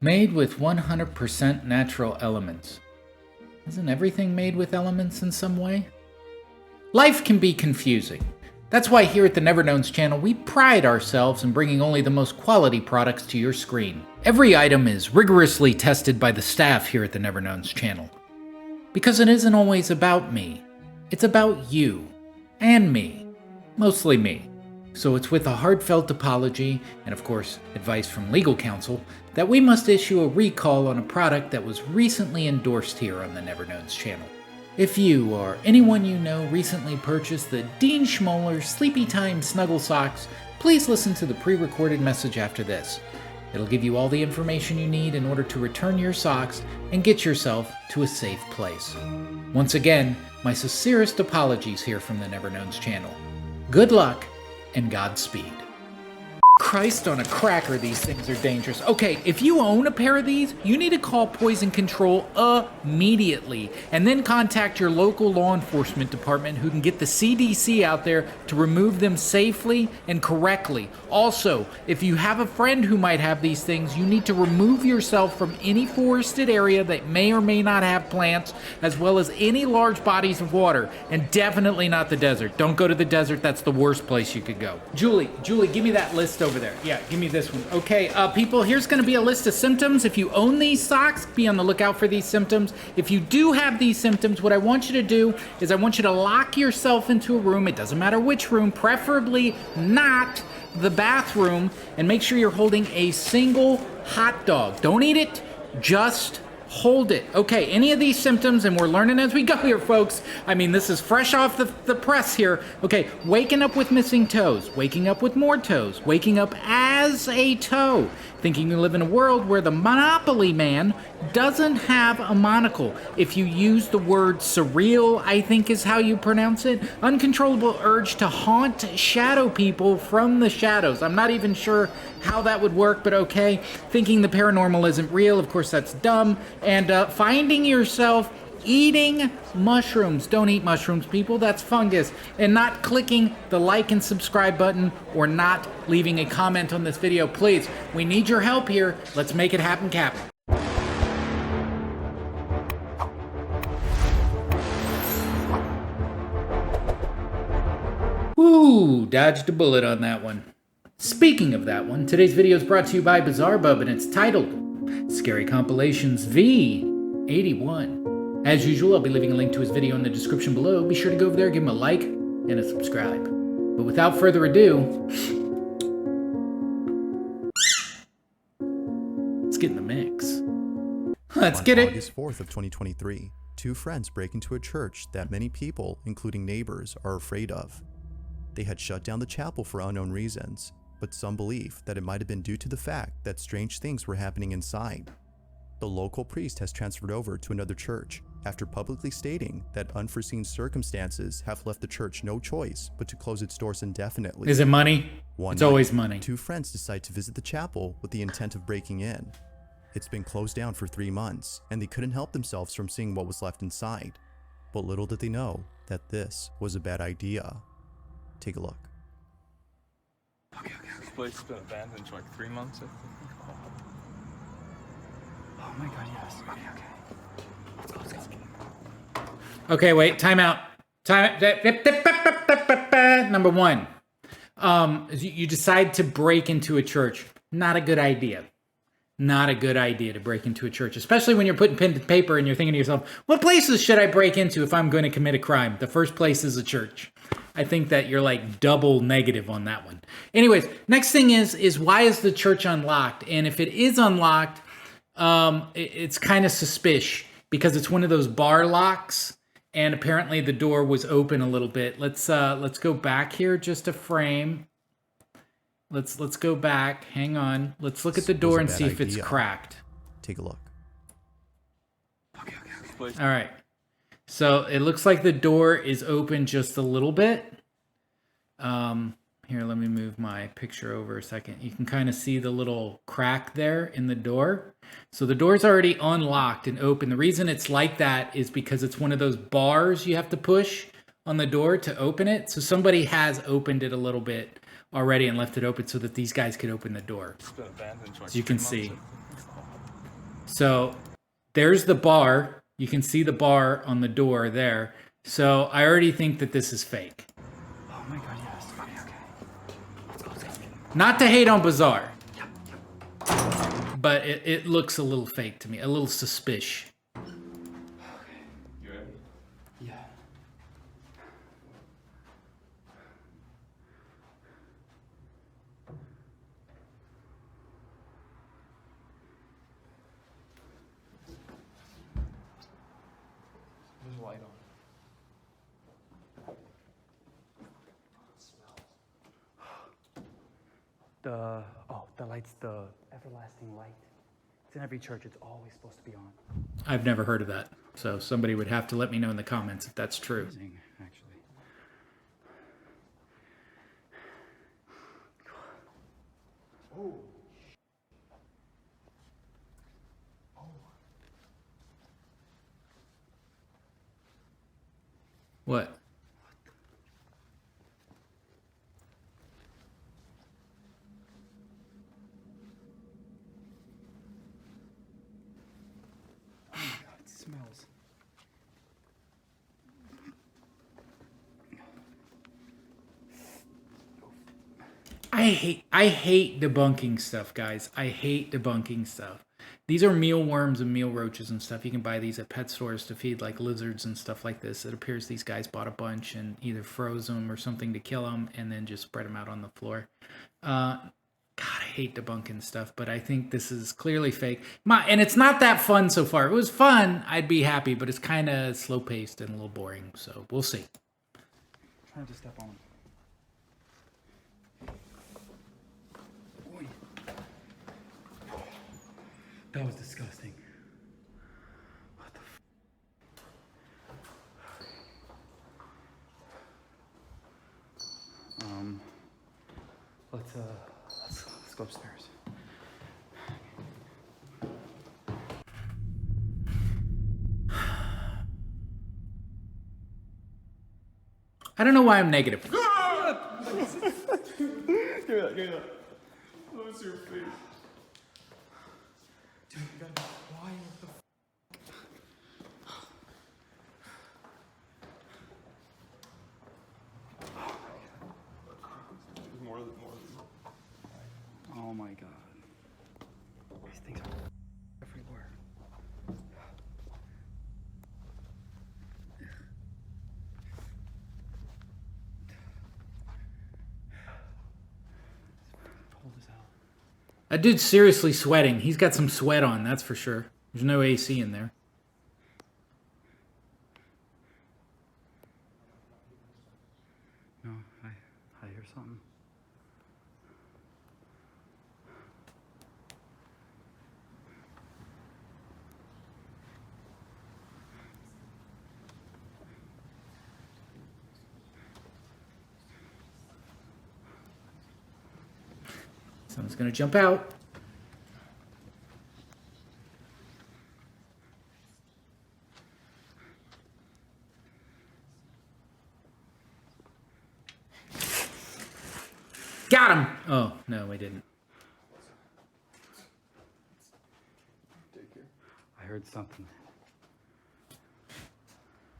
Made with 100% natural elements. Isn't everything made with elements in some way? Life can be confusing. That's why here at the Never Knowns channel, we pride ourselves in bringing only the most quality products to your screen. Every item is rigorously tested by the staff here at the Never Knowns channel. Because it isn't always about me. It's about you. And me. Mostly me. So it's with a heartfelt apology, and of course, advice from legal counsel, that we must issue a recall on a product that was recently endorsed here on the Never Knowns channel. If you or anyone you know recently purchased the Dean Schmoller Sleepy Time Snuggle Socks, please listen to the pre-recorded message after this. It'll give you all the information you need in order to return your socks and get yourself to a safe place. Once again, my sincerest apologies here from the Never Knowns channel. Good luck and Godspeed. Christ on a cracker, these things are dangerous. Okay, if you own a pair of these, you need to call Poison Control immediately and then contact your local law enforcement department who can get the CDC out there to remove them safely and correctly. Also, if you have a friend who might have these things, you need to remove yourself from any forested area that may or may not have plants, as well as any large bodies of water, and definitely not the desert. Don't go to the desert, that's the worst place you could go. Julie, give me that list over there. Yeah, give me this one. Okay, people, here's gonna be a list of symptoms. If you own these socks, be on the lookout for these symptoms. If you do have these symptoms, what I want you to do is I want you to lock yourself into a room. It doesn't matter which room, preferably not the bathroom, and make sure you're holding a single hot dog. Don't eat it, just hold it. Okay, any of these symptoms, and we're learning as we go here, folks. I mean, this is fresh off the press here. Okay, waking up with missing toes, waking up with more toes, waking up as a toe, thinking you live in a world where the Monopoly man doesn't have a monocle. If you use the word surreal, I think is how you pronounce it, uncontrollable urge to haunt shadow people from the shadows. I'm not even sure how that would work, but okay. Thinking the paranormal isn't real, of course that's dumb. And finding yourself eating mushrooms. Don't eat mushrooms, people. That's fungus. And not clicking the like and subscribe button or not leaving a comment on this video. Please, we need your help here. Let's make it happen, Cap. Ooh, dodged a bullet on that one. Speaking of that one, today's video is brought to you by BizarreBub, and it's titled Scary Compilations V81. As usual, I'll be leaving a link to his video in the description below. Be sure to go over there, give him a like and a subscribe. But without further ado, let's get in the mix. Let's get it. August 4th of 2023, two friends break into a church that many people, including neighbors, are afraid of. They had shut down the chapel for unknown reasons, but some believe that it might have been due to the fact that strange things were happening inside. The local priest has transferred over to another church after publicly stating that unforeseen circumstances have left the church no choice but to close its doors indefinitely. Is it money? One it's always money. Two friends decide to visit the chapel with the intent of breaking in. It's been closed down for 3 months, and they couldn't help themselves from seeing what was left inside. But little did they know that this was a bad idea. Take a look. Okay. This place has been abandoned for like 3 months, I think. Oh my god, yes. Okay. Let's go. Okay, wait, time out. Number one, you decide to break into a church. Not a good idea. Not a good idea to break into a church, especially when you're putting pen to paper and you're thinking to yourself, what places should I break into if I'm going to commit a crime? The first place is a church. I think that you're like double negative on that one. Anyways, next thing is why is the church unlocked? And if it is unlocked, it's kind of suspicious because it's one of those bar locks, and apparently the door was open a little bit. Let's go back here just a frame. Let's go back. Hang on. Let's look at the door and see if it's cracked. Take a look. Okay. All right. So it looks like the door is open just a little bit. Here, let me move my picture over a second. You can kind of see the little crack there in the door. So the door's already unlocked and open. The reason it's like that is because it's one of those bars you have to push on the door to open it. So somebody has opened it a little bit already and left it open so that these guys could open the door. It's been abandoned for like As you can 3 see. months, I think. So there's the bar. You can see the bar on the door there. So I already think that this is fake. Oh my god, yes. Okay, okay. Let's go, let's go. Not to hate on Bizarre, but it looks a little fake to me, a little suspicious. You ready? Yeah. There's a light on. The light's the everlasting light. It's in every church. It's always supposed to be on. I've never heard of that. So somebody would have to let me know in the comments if that's true. Amazing, actually. What? Oh my god, it smells. I hate debunking stuff, guys. I hate debunking stuff. These are mealworms and meal roaches and stuff. You can buy these at pet stores to feed like lizards and stuff like this. It appears these guys bought a bunch and either froze them or something to kill them and then just spread them out on the floor. God, I hate debunking stuff, but I think this is clearly fake. And it's not that fun so far. If it was fun, I'd be happy, but it's kind of slow paced and a little boring. So we'll see. Trying to step on. Oy. That was disgusting. What the f? Let's go upstairs. I don't know why I'm negative. Give me that, give me that. What's your face? Dude, you gotta be quiet. What the f? There's more. Oh my god. These things are everywhere. Cold as hell. That dude's seriously sweating. He's got some sweat on, that's for sure. There's no AC in there. No, I hear something. Someone's gonna jump out. Got him! Oh, no, we didn't. Take care. I heard something.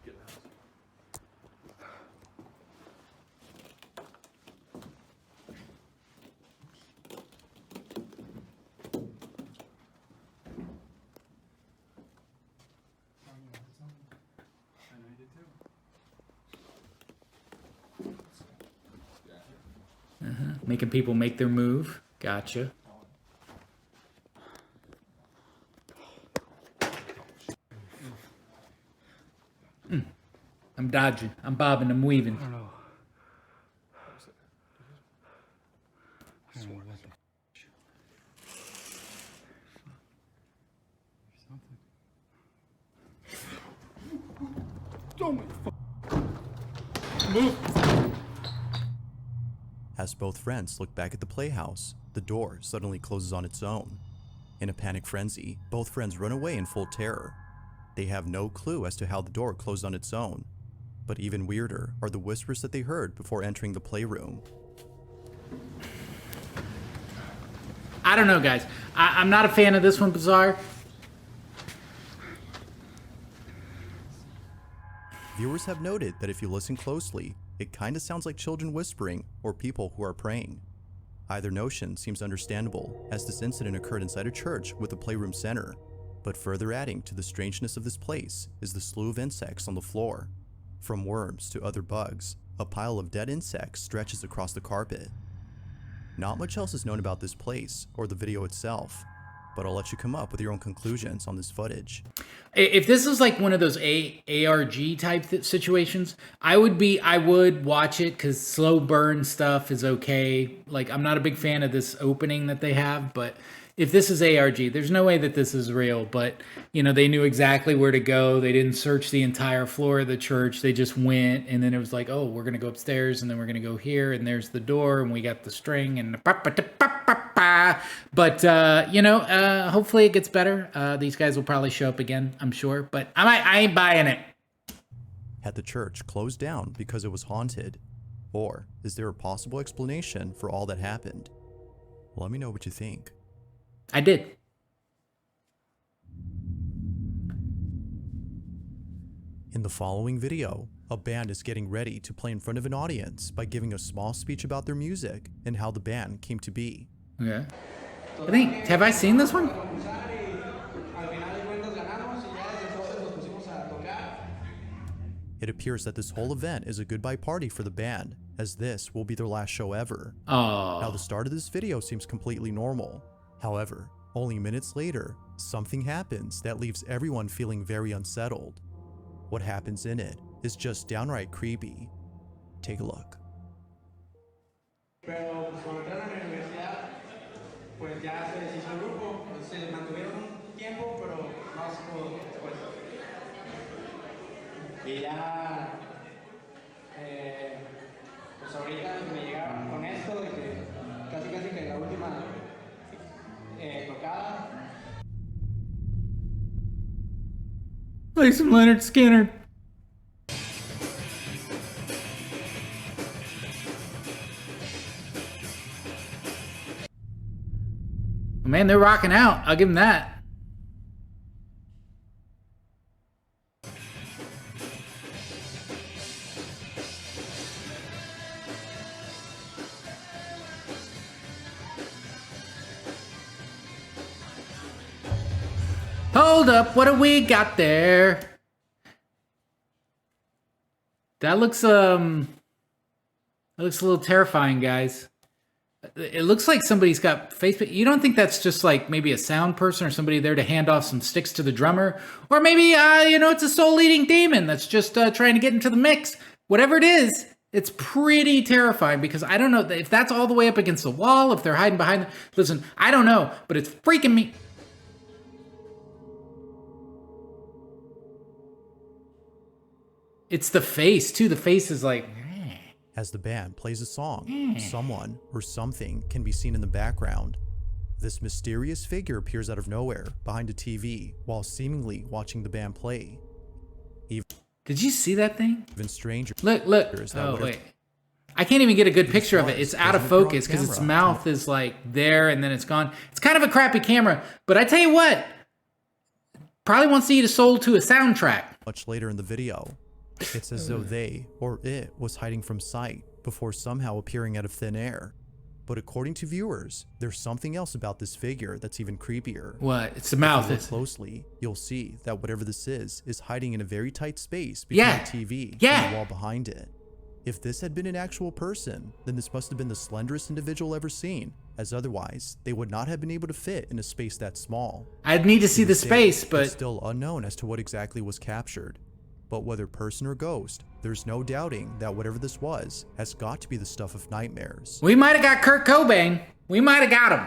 Get out. Making people make their move. Gotcha. I'm dodging. I'm bobbing. I'm weaving. I don't know. I don't know what the As both friends look back at the playhouse, the door suddenly closes on its own. In a panic frenzy, both friends run away in full terror. They have no clue as to how the door closed on its own. But even weirder are the whispers that they heard before entering the playroom. I don't know, guys. I'm not a fan of this one, Bizarre. Viewers have noted that if you listen closely, it kinda sounds like children whispering or people who are praying. Either notion seems understandable, as this incident occurred inside a church with a playroom center, but further adding to the strangeness of this place is the slew of insects on the floor. From worms to other bugs, a pile of dead insects stretches across the carpet. Not much else is known about this place or the video itself, but I'll let you come up with your own conclusions on this footage. If this is like one of those ARG type situations, I would watch it because slow burn stuff is okay. Like, I'm not a big fan of this opening that they have, but if this is ARG, there's no way that this is real. But, you know, they knew exactly where to go. They didn't search the entire floor of the church. They just went, and then it was like, oh, we're going to go upstairs, and then we're going to go here, and there's the door, and we got the string, and but, you know, hopefully it gets better. These guys will probably show up again, I'm sure, but I ain't buying it. Had the church closed down because it was haunted? Or is there a possible explanation for all that happened? Let me know what you think. I did. In the following video, a band is getting ready to play in front of an audience by giving a small speech about their music and how the band came to be. Okay. Have I seen this one? It appears that this whole event is a goodbye party for the band, as this will be their last show ever. Oh. Now the start of this video seems completely normal. However, only minutes later, something happens that leaves everyone feeling very unsettled. What happens in it is just downright creepy. Take a look. Pero pues cuando entraron a la universidad, pues ya se deshizo el grupo, se mantuvieron un tiempo, pero no se pudo después. Y ya, pues ahorita me llegaron con esto de que casi que la última tocada. Play some Leonard Skinner. Man, they're rocking out. I'll give them that. Hold up, what do we got there? That looks a little terrifying, guys. It looks like somebody's got Facebook. You don't think that's just like maybe a sound person or somebody there to hand off some sticks to the drummer? Or maybe, you know, it's a soul-eating demon that's just trying to get into the mix. Whatever it is, it's pretty terrifying because I don't know if that's all the way up against the wall, if they're hiding behind. Listen, I don't know, but it's freaking me. It's the face, too. The face is like... As the band plays a song, someone or something can be seen in the background. This mysterious figure appears out of nowhere behind a TV while seemingly watching the band play. Did you see that thing? Even stranger. Look. Oh, wait. I can't even get a good picture of it. It's out of focus because its mouth is like there and then it's gone. It's kind of a crappy camera, but I tell you what, probably wants to eat a soul to a soundtrack. Much later in the video, it's as though they or it was hiding from sight before somehow appearing out of thin air. But according to viewers, there's something else about this figure that's even creepier. What? It's the mouth. If you look closely, you'll see that whatever this is hiding in a very tight space between the TV and the wall behind it. If this had been an actual person, then this must have been the slenderest individual ever seen, as otherwise they would not have been able to fit in a space that small. I'd need to see the space, but it's still unknown as to what exactly was captured. But whether person or ghost, there's no doubting that whatever this was has got to be the stuff of nightmares. We might have got Kurt Cobain. We might have got him.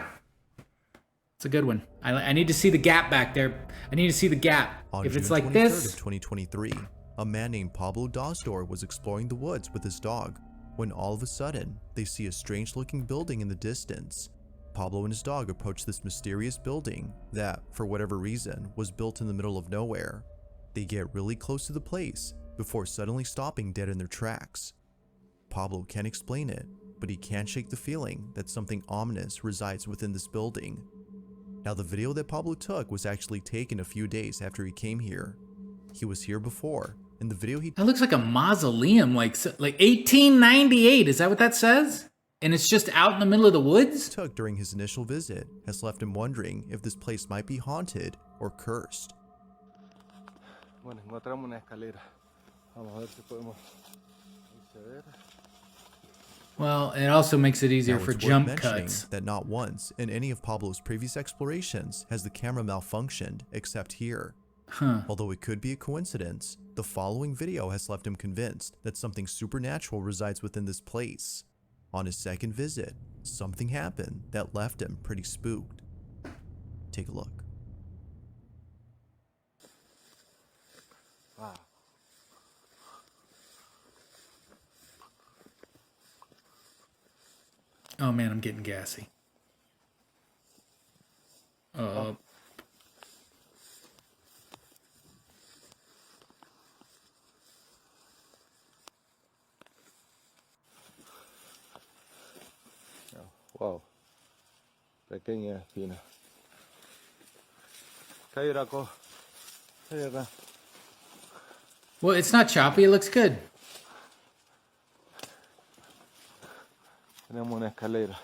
It's a good one. I need to see the gap back there. I need to see the gap. On if June it's like 23rd this. of 2023, a man named Pablo Dosdor was exploring the woods with his dog when all of a sudden they see a strange looking building in the distance. Pablo and his dog approach this mysterious building that, for whatever reason, was built in the middle of nowhere. They get really close to the place before suddenly stopping dead in their tracks. Pablo can't explain it, but he can't shake the feeling that something ominous resides within this building. Now, the video that Pablo took was actually taken a few days after he came here. He was here before, In the video he That looks like a mausoleum, like 1898. Is that what that says? And it's just out in the middle of the woods? took during his initial visit has left him wondering if this place might be haunted or cursed. Bueno, encontramos una escalera. Vamos a ver si podemos acceder. Well, it also makes it easier Now, for it's worth jump mentioning cuts. that not once in any of Pablo's previous explorations has the camera malfunctioned except here. Although it could be a coincidence, the following video has left him convinced that something supernatural resides within this place. On his second visit, something happened that left him pretty spooked. Take a look. Wow. Oh man, I'm getting gassy. Oh, wow. Pequeña espina. Cae, Draco. Cae acá. Well, it's not choppy. It looks good. Tenemos una escalera.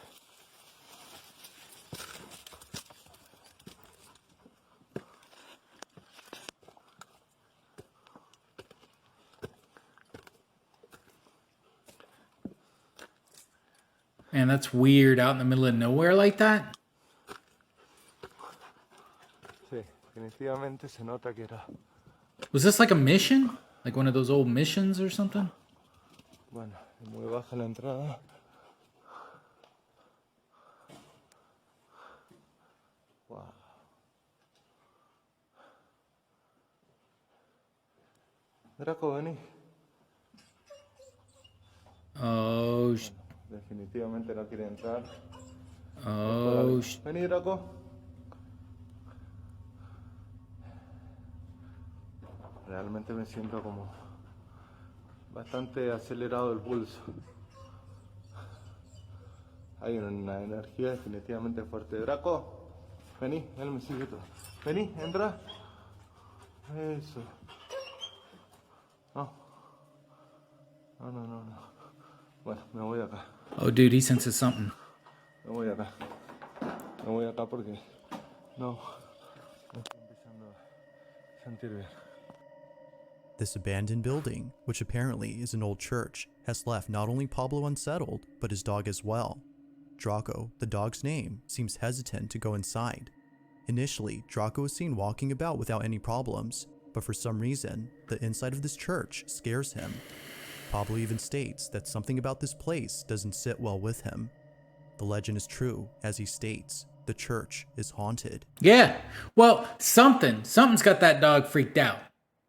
Man, that's weird out in the middle of nowhere like that. Sí, definitivamente se nota que era. Was this like a mission? Like one of those old missions or something? Bueno, es muy baja la entrada. Wow. Draco, vení. Oh, Definitivamente no quiere entrar. oh, Vení, Draco. Realmente me siento como bastante acelerado el pulso. Hay una energía definitivamente fuerte. Draco, vení, él me sigue todo. Vení, entra. Eso. No. No. Bueno, me voy acá. oh, dude, he senses something. Me voy acá. Me voy acá porque no estoy empezando a sentir bien. This abandoned building, which apparently is an old church, has left not only Pablo unsettled, but his dog as well. Draco, the dog's name, seems hesitant to go inside. Initially, Draco is seen walking about without any problems, but for some reason, the inside of this church scares him. Pablo even states that something about this place doesn't sit well with him. The legend is true, as he states, the church is haunted. Yeah. Well, something's got that dog freaked out.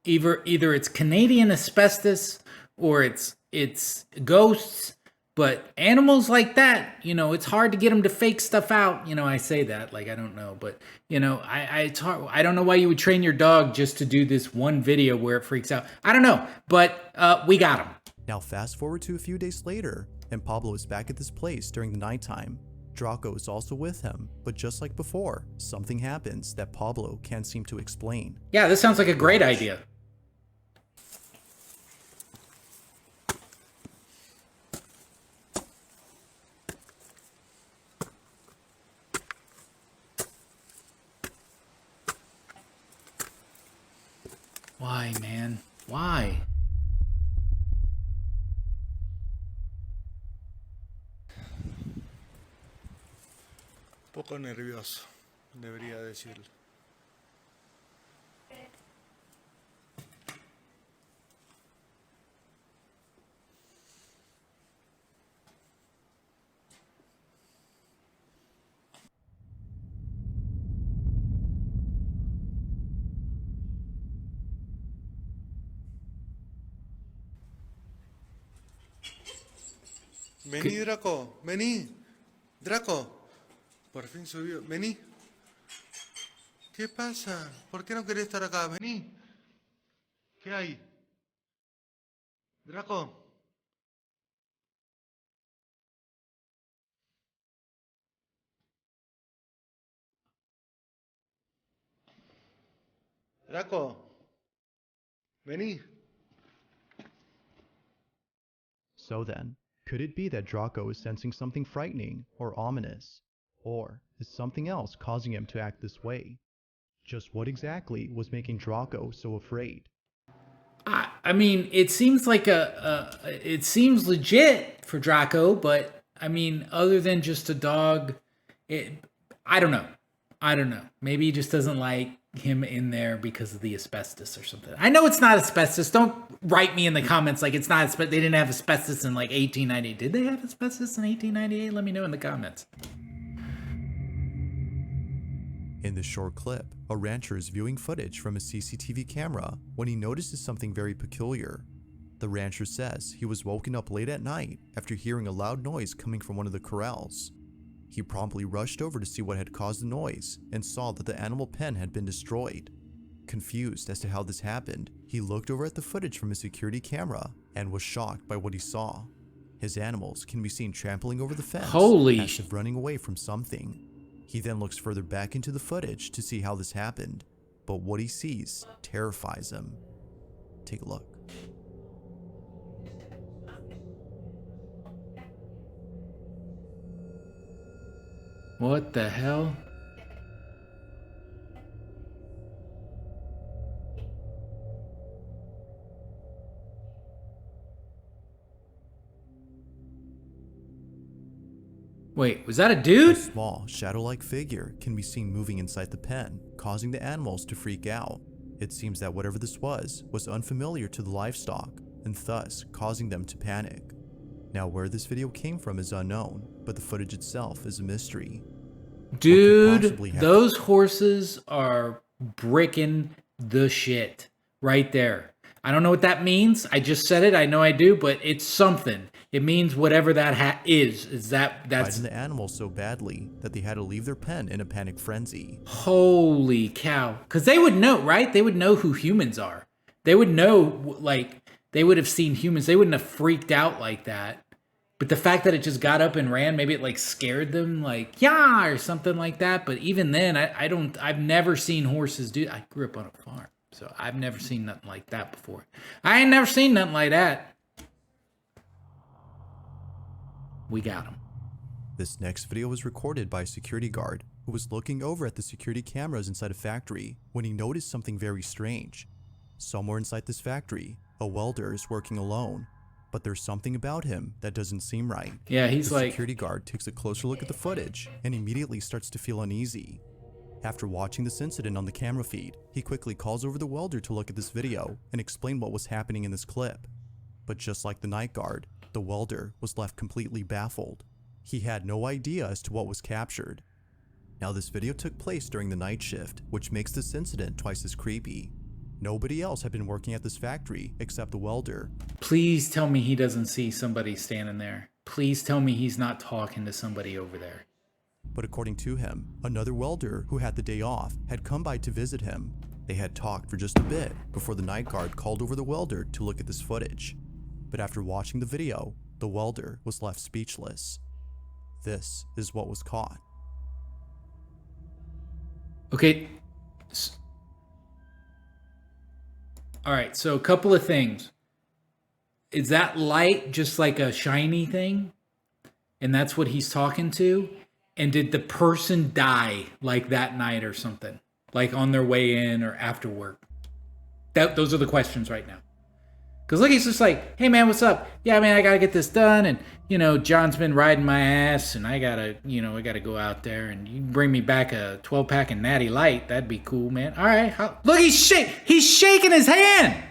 Either it's Canadian asbestos or it's ghosts. But animals like that, you know, it's hard to get them to fake stuff out. You know, I say that like I don't know, but you know, it's hard. I don't know why you would train your dog just to do this one video where it freaks out. I don't know, but we got him. Now fast forward to a few days later, and Pablo is back at this place during the nighttime. Draco is also with him, but just like before, something happens that Pablo can't seem to explain. Yeah, this sounds like a great idea. Why, man? Why? Poco nervioso, debería decirlo. Vení, Draco, vení. Draco, por fin subió. Vení. ¿Qué pasa? ¿Por qué no querés estar acá? Vení. ¿Qué hay? Draco. Draco. Vení. So then, could it be that Draco is sensing something frightening or ominous? Or is something else causing him to act this way? Just what exactly was making Draco so afraid? I mean, it seems like it seems legit for Draco, but I mean, other than just a dog, I don't know. I don't know. Maybe he just doesn't like him in there because of the asbestos or something. I know it's not asbestos. Don't write me in the comments like it's not asbestos. They didn't have asbestos in like 1898. Did they have asbestos in 1898? Let me know in the comments. In this short clip, a rancher is viewing footage from a CCTV camera when he notices something very peculiar. The rancher says he was woken up late at night after hearing a loud noise coming from one of the corrals. He promptly rushed over to see what had caused the noise and saw that the animal pen had been destroyed. Confused as to how this happened, he looked over at the footage from his security camera and was shocked by what he saw. His animals can be seen trampling over the fence as if running away from something. He then looks further back into the footage to see how this happened, but what he sees terrifies him. Take a look. What the hell? Wait, was that a A dude? small, shadow-like figure can be seen moving inside the pen, causing the animals to freak out. It seems that whatever this was unfamiliar to the livestock, and thus causing them to panic. Now, where this video came from is unknown, but the footage itself is a mystery. Dude, those horses are bricking the shit right there. I don't know what that means. I just said it. I know I do, but it's something. It means whatever that is that's Biting the animals so badly that they had to leave their pen in a panic frenzy. Holy cow. Because they would know, right? They would know who humans are. They would know, like, they would have seen humans. They wouldn't have freaked out like that. But the fact that it just got up and ran, maybe it like scared them, like, yeah, or something like that. But even then, I've never seen horses do. I grew up on a farm, so I've never seen nothing like that before. I ain't never seen nothing like that. We got him. This next video was recorded by a security guard who was looking over at the security cameras inside a factory when he noticed something very strange. Somewhere inside this factory, a welder is working alone, but there's something about him that doesn't seem right. Yeah, he's like... The security guard takes a closer look at the footage and immediately starts to feel uneasy. After watching this incident on the camera feed, he quickly calls over the welder to look at this video and explain what was happening in this clip. But just like the night guard, the welder was left completely baffled. He had no idea as to what was captured. Now, this video took place during the night shift, which makes this incident twice as creepy. Nobody else had been working at this factory except the welder. Please tell me he doesn't see somebody standing there. Please tell me he's not talking to somebody over there. But according to him, another welder who had the day off had come by to visit him. They had talked for just a bit before the night guard called over the welder to look at this footage. But after watching the video, the welder was left speechless. This is what was caught. Okay. All right, so a couple of things. Is that light just like a shiny thing? And that's what he's talking to? And did the person die like that night or something? Like on their way in or after work? Those are the questions right now. Because look, he's just like, hey man, what's up? Yeah, man, I gotta get this done. And, you know, John's been riding my ass and I gotta go out there and you bring me back a 12-pack of Natty Light. That'd be cool, man. All right. Look, he's shaking his hand.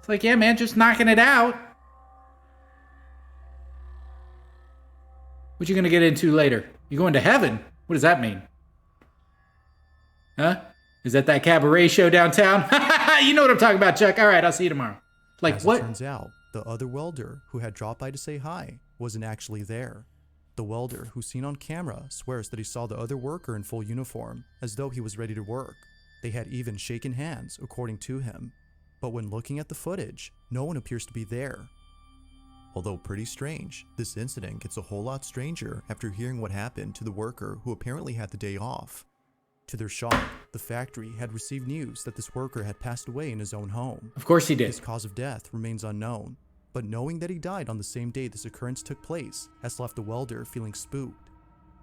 It's like, yeah, man, just knocking it out. What you gonna get into later? You going to heaven? What does that mean? Huh? Is that cabaret show downtown? You know what I'm talking about, Chuck. All right, I'll see you tomorrow. Like, As what? It turns out, the other welder who had dropped by to say hi wasn't actually there. The welder, who's seen on camera, swears that he saw the other worker in full uniform, as though he was ready to work. They had even shaken hands, according to him. But when looking at the footage, no one appears to be there. Although pretty strange, this incident gets a whole lot stranger after hearing what happened to the worker who apparently had the day off. To their shock, the factory had received news that this worker had passed away in his own home. Of course he did. His cause of death remains unknown, but knowing that he died on the same day this occurrence took place has left the welder feeling spooked.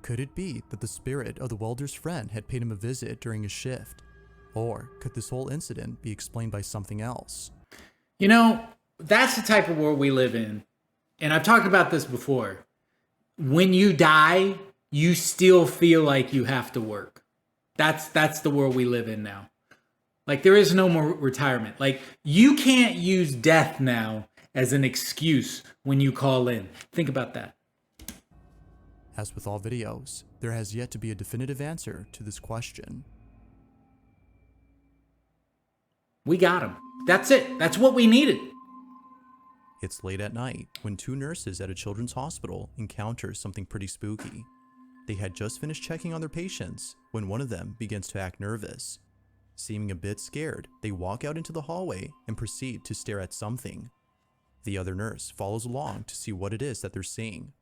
Could it be that the spirit of the welder's friend had paid him a visit during his shift? Or could this whole incident be explained by something else? You know, that's the type of world we live in. And I've talked about this before. When you die, you still feel like you have to work. That's the world we live in now. Like, there is no more retirement. Like, you can't use death now as an excuse when you call in. Think about that. As with all videos, there has yet to be a definitive answer to this question. We got him. That's it. That's what we needed. It's late at night when two nurses at a children's hospital encounter something pretty spooky. They had just finished checking on their patients when one of them begins to act nervous. Seeming a bit scared, they walk out into the hallway and proceed to stare at something. The other nurse follows along to see what it is that they're seeing.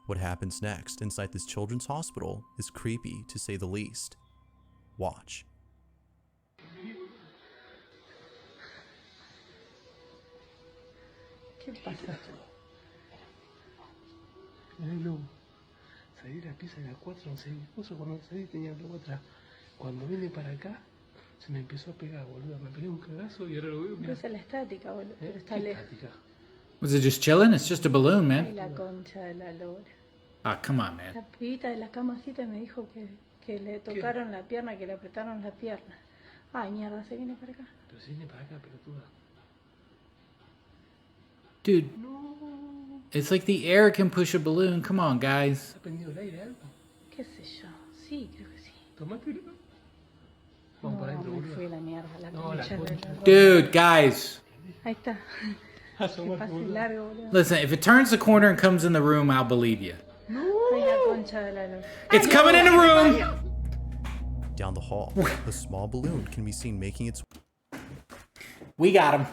What happens next inside this children's hospital is creepy to say the least. Watch. ¿Qué pasa? No, salí de la pieza de la 4, no sé, mi esposo cuando salí tenía algo atrás. Cuando vine para acá, se me empezó a pegar, boludo. Me pegué un cagazo y ahora lo veo. Pero es la estática, boludo. Pero está ¿Qué lejos. estática? Was it just chilling? It's just a balloon, Ay, man. la concha de la lora. Ah, come on, man. La pibita de la camacita me dijo que le tocaron la pierna, que le apretaron la pierna. Ay, mierda, se viene para acá. Pero se viene para acá, pelotuda. Dude, No. it's like the air can push a balloon. Come on, guys. ¿Ha prendido el aire algo? ¿Qué sé yo? Sí, creo que sí. Tomátelo. Vamos para adentro, No, me boludo. fui a la mierda, la No, la concha de la concha. lora. Dude, guys. Ahí está. Que Asomate, pase boludo. largo, boludo. Listen, if it turns the corner and comes in the room, I'll believe you. Ay, la concha de la lora. It's coming in the room. Down the hall, a small balloon can be seen making its We got him.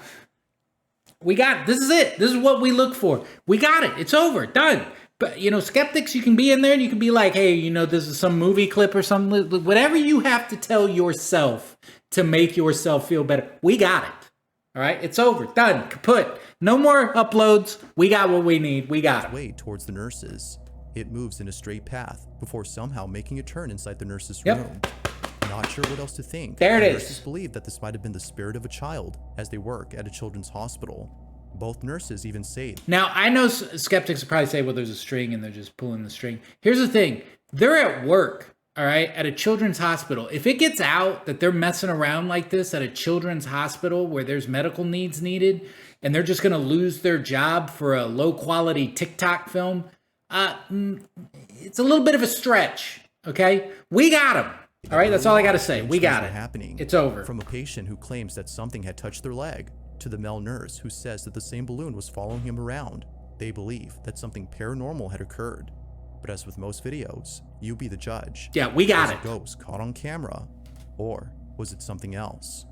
We got it. This is it. This is what we look for. We got it. It's over. Done. But, you know, skeptics, you can be in there and you can be like, hey, you know, this is some movie clip or something. Whatever you have to tell yourself to make yourself feel better. We got it. All right? It's over. Done. Kaput. No more uploads. We got what we need. We got it. way towards the nurses. It moves in a straight path before somehow making a turn inside the nurse's Yep. room. Not sure what else to think. There it the is. Nurses believe that this might have been the spirit of a child as they work at a children's hospital. Both nurses even say Now, I know skeptics will probably say, well, there's a string and they're just pulling the string. Here's the thing. They're at work, all right, at a children's hospital. If it gets out that they're messing around like this at a children's hospital where there's medical needs needed and they're just going to lose their job for a low-quality TikTok film, it's a little bit of a stretch, okay? We got them. All right, that's all I got to say. We got it. happening. It's over. From a patient who claims that something had touched their leg to the male nurse who says that the same balloon was following him around, they believe that something paranormal had occurred. But as with most videos, you be the judge. Yeah, we got Was it. a ghost caught on camera, or was it something else?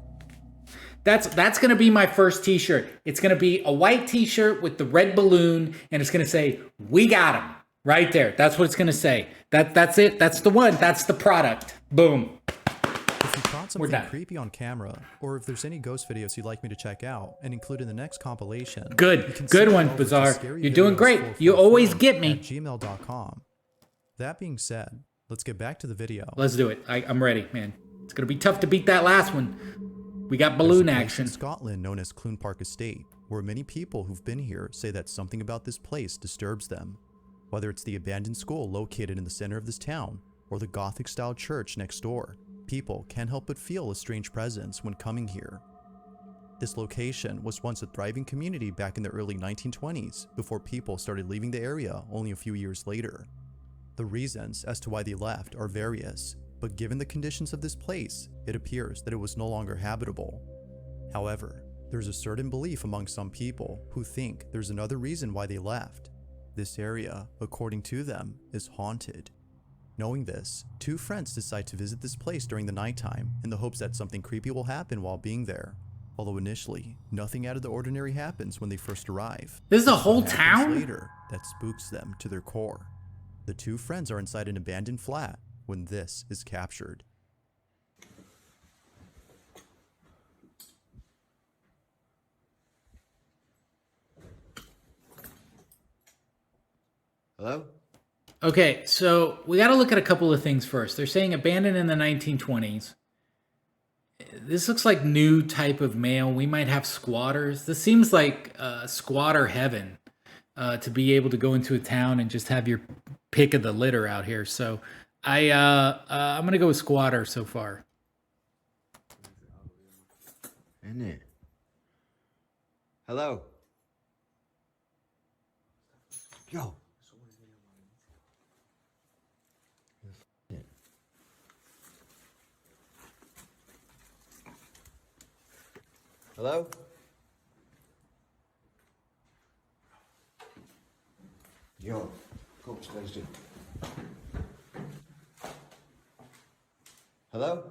That's going to be my first t-shirt. It's going to be a white t-shirt with the red balloon, and it's going to say, we got him. Right there. That's what it's going to say. That's it. That's the one. That's the product. Boom. If you caught something done. creepy on camera, or if there's any ghost videos you'd like me to check out and include in the next compilation, you Good. can Good send one, them over to Bizarre. You're doing great. You scaryvideos444 always get me. at gmail.com. That being said, let's get back to the video. Let's do it. I'm ready, man. It's going to be tough to beat that last one. We got There's balloon a place action. in Scotland known as Clune Park Estate, where many people who've been here say that something about this place disturbs them. Whether it's the abandoned school located in the center of this town, or the Gothic-style church next door, people can't help but feel a strange presence when coming here. This location was once a thriving community back in the early 1920s, before people started leaving the area only a few years later. The reasons as to why they left are various, but given the conditions of this place, it appears that it was no longer habitable. However, there's a certain belief among some people who think there's another reason why they left. This area, according to them, is haunted. Knowing this, two friends decide to visit this place during the nighttime in the hopes that something creepy will happen while being there. Although initially, nothing out of the ordinary happens when they first arrive. This is a It's whole what happens town? later that spooks them to their core. The two friends are inside an abandoned flat when this is captured. Hello? Okay, so we got to look at a couple of things first. They're saying abandoned in the 1920s. This looks like new type of mail. We might have squatters. This seems like squatter heaven to be able to go into a town and just have your pick of the litter out here. So I'm gonna go with squatter so far. Isn't it? Hello? Yo. Hello? Yo, go upstairs, dude. Hello?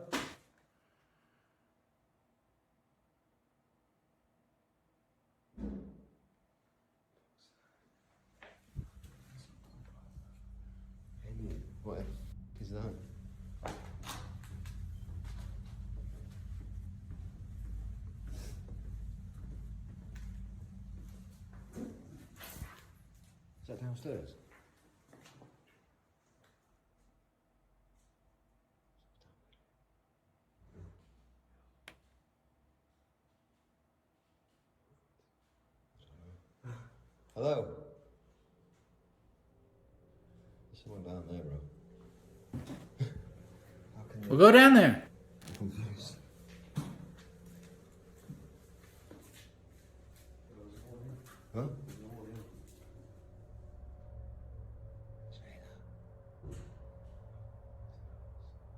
What is that? Is that downstairs? Hello? There's someone down there, bro. How can We'll go down there. I'm confused. Huh?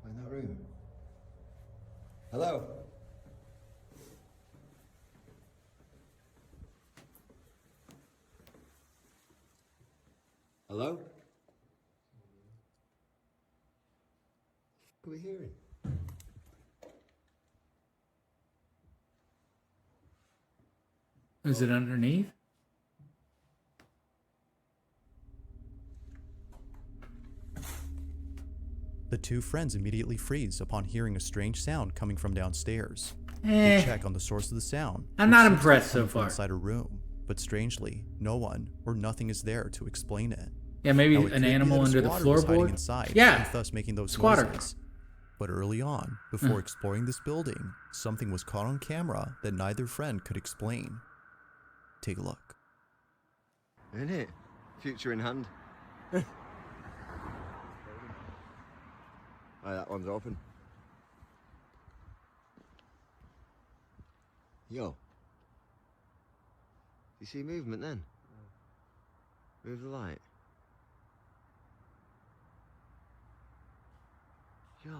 In that room. Hello? Hello? What are we hearing? Is it underneath? The two friends immediately freeze upon hearing a strange sound coming from downstairs. Eh, They check on the source of the sound. I'm which not seems to be impressed so coming from far. Inside a room, but strangely, no one or nothing is there to explain it. Yeah, maybe Now, it could an be animal that a under the squatter was hiding floorboard. inside, Yeah, and thus making those squatter. noises. But early on, before exploring this building, something was caught on camera that neither friend could explain. Take a look. Isn't it? Future in hand. Aye, that one's open. Yo. You see movement then? Move the light. Yo.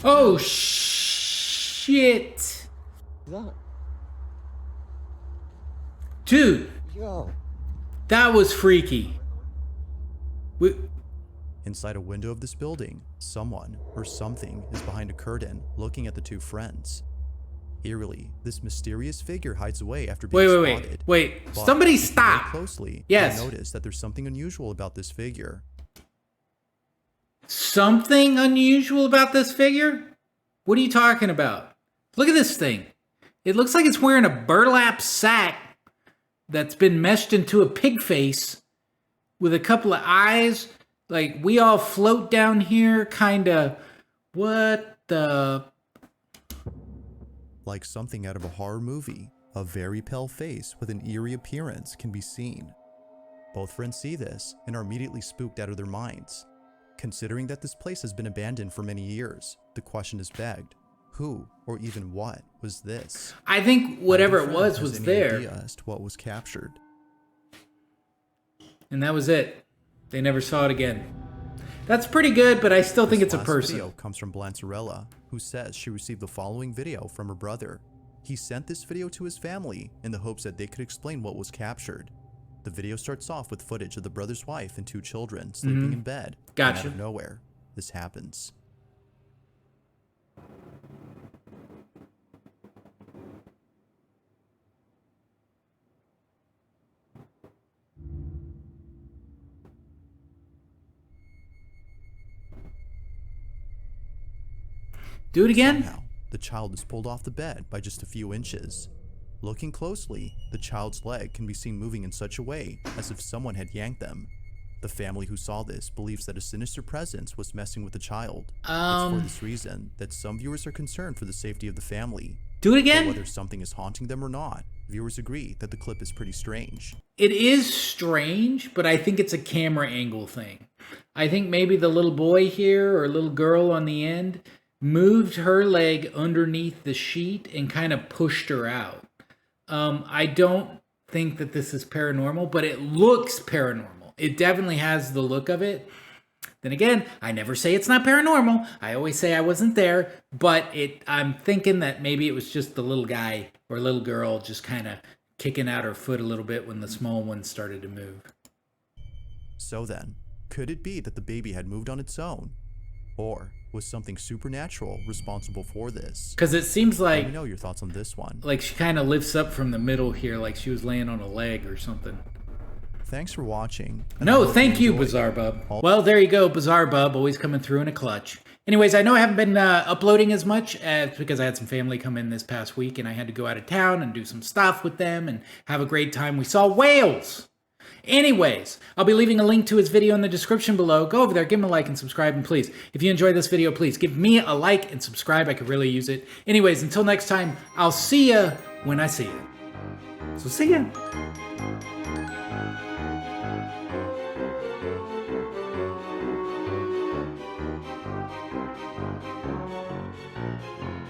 Oh shit, That? dude, Yo. that was freaky. Inside a window of this building, someone or something is behind a curtain looking at the two friends. Eerily, this mysterious figure hides away after being spotted. Wait. But Somebody if you look stop. closely, Yes. you'll notice that there's something unusual about this figure. Something unusual about this figure? What are you talking about? Look at this thing. It looks like it's wearing a burlap sack that's been meshed into a pig face with a couple of eyes. Like, we all float down here, kinda. What the? Like something out of a horror movie, a very pale face with an eerie appearance can be seen. Both friends see this and are immediately spooked out of their minds. Considering that this place has been abandoned for many years, the question is begged, who or even what was this? I think whatever Neither it friend was has any there. idea as to what was captured. And that was it. They never saw it again. That's pretty good, but I still think This it's a last person. video comes from Blancerella, who says she received the following video from her brother. He sent this video to his family in the hopes that they could explain what was captured. The video starts off with footage of the brother's wife and two children sleeping in bed. And Gotcha. out of nowhere, this happens. Do it again? Somehow, the child is pulled off the bed by just a few inches. Looking closely, the child's leg can be seen moving in such a way as if someone had yanked them. The family who saw this believes that a sinister presence was messing with the child. It's for this reason that some viewers are concerned for the safety of the family. Do it again? But whether something is haunting them or not, viewers agree that the clip is pretty strange. It is strange, but I think it's a camera angle thing. I think maybe the little boy here or little girl on the end moved her leg underneath the sheet and kind of pushed her out. I don't think that this is paranormal, but it looks paranormal. It definitely has the look of it. Then again, I never say it's not paranormal. I always say I wasn't there, but I'm thinking that maybe it was just the little guy or little girl just kind of kicking out her foot a little bit when the small one started to move. So then, could it be that the baby had moved on its own? Or was something supernatural responsible for this? Because it seems like... Let me know your thoughts on this one. Like she kind of lifts up from the middle here like she was laying on a leg or something. Thanks for watching. No, thank you, BizarreBub. Well, there you go, BizarreBub, always coming through in a clutch. Anyways, I know I haven't been uploading as much because I had some family come in this past week and I had to go out of town and do some stuff with them and have a great time. We saw whales. Anyways, I'll be leaving a link to his video in the description below. Go over there, give him a like and subscribe, and please, if you enjoyed this video, please give me a like and subscribe. I could really use it. Anyways, until next time, I'll see ya when I see ya. So see ya.